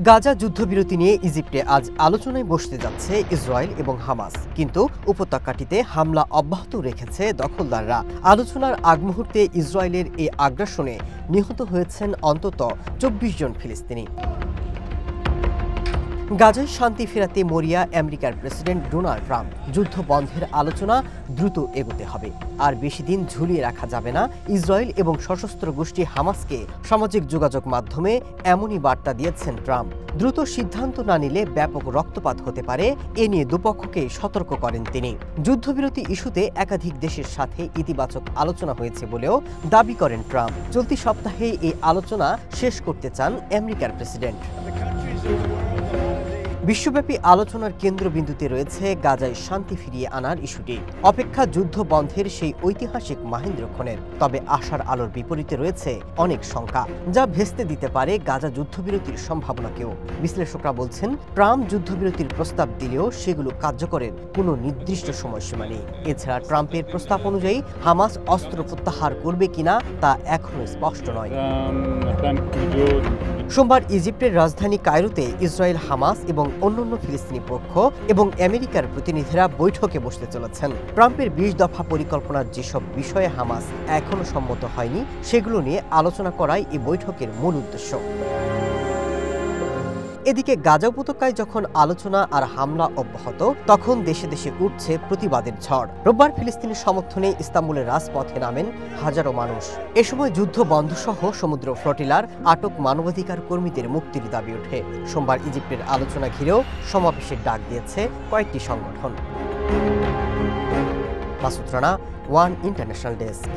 গাজা যুদ্ধবিরতি নিয়ে ইজিপ্টে আজ আলোচনায় বসতে যাচ্ছে ইসরায়েল এবং হামাস, কিন্তু উপত্যকাটিতে হামলা অব্যাহত রেখেছে দখলদাররা। আলোচনার আগ মুহূর্তে ইসরায়েলের এই আগ্রাসনে নিহত হয়েছেন অন্তত ২৪ জন ফিলিস্তিনি। গাজায় শান্তি ফেরাতে মরিয়া আমেরিকার প্রেসিডেন্ট ডোনাল্ড ট্রাম্প। যুদ্ধ বন্ধের আলোচনা দ্রুত এগোতে হবে, আর বেশি দিন ঝুলিয়ে রাখা যাবে না। ইসরায়েল এবং সশস্ত্র গোষ্ঠী হামাসকে সামাজিক যোগাযোগ মাধ্যমে এমনই বার্তা দিয়েছেন ট্রাম্প। দ্রুত সিদ্ধান্ত না নিলে ব্যাপক রক্তপাত হতে পারে, এ নিয়ে দুপক্ষকে সতর্ক করেন তিনি। যুদ্ধবিরতি ইস্যুতে একাধিক দেশের সাথে ইতিবাচক আলোচনা হয়েছে বলেও দাবি করেন ট্রাম্প। চলতি সপ্তাহে এই আলোচনা শেষ করতে চান আমেরিকার প্রেসিডেন্ট। বিশ্বব্যাপী আলোচনার কেন্দ্রবিন্দুতে রয়েছে গাজায় শান্তি ফিরিয়ে আনার ইস্যুটি। অপেক্ষা যুদ্ধ বন্ধের সেই ঐতিহাসিক মাহেন্দ্রক্ষণের। তবে আশার আলোর বিপরীতে রয়েছে অনেক শঙ্কা, যা ভেস্তে দিতে পারে গাজা যুদ্ধবিরতির সম্ভাবনাকেও। বিশ্লেষকরা বলছেন, ট্রাম্প যুদ্ধবিরতির প্রস্তাব দিলেও সেগুলো কার্যকরের কোনো নির্দিষ্ট সময়সীমা নেই। এছাড়া ট্রাম্পের প্রস্তাব অনুযায়ী হামাস অস্ত্র প্রত্যাহার করবে কিনা তা এখনো স্পষ্ট নয়। সোমবার ইজিপ্টের রাজধানী কায়রোতে ইসরায়েল, হামাস এবং অন্যান্য ফিলিস্তিনি পক্ষ এবং আমেরিকার প্রতিনিধিরা বৈঠকে বসতে চলেছেন। ট্রাম্পের ২০ দফা পরিকল্পনার যেসব বিষয়ে হামাস এখনো সম্মত হয়নি, সেগুলো নিয়ে আলোচনা করাই এই বৈঠকের মূল উদ্দেশ্য। এদিকে গাজা উপত্যকায় যখন আলোচনা আর হামলা অব্যাহত, তখন দেশে দেশে উঠছে প্রতিবাদের ঝড়। রোববার ফিলিস্তিনের সমর্থনে ইস্তাম্বুলের রাজপথে নামেন হাজারো মানুষ। এ সময় যুদ্ধ বন্ধসহ সমুদ্র ফ্লোটিলার আটক মানবাধিকার কর্মীদের মুক্তির দাবি ওঠে। সোমবার ইজিপ্টের আলোচনা ঘিরেও সমাবেশের ডাক দিয়েছে কয়েকটি সংগঠন। Masud Rana, one international desk.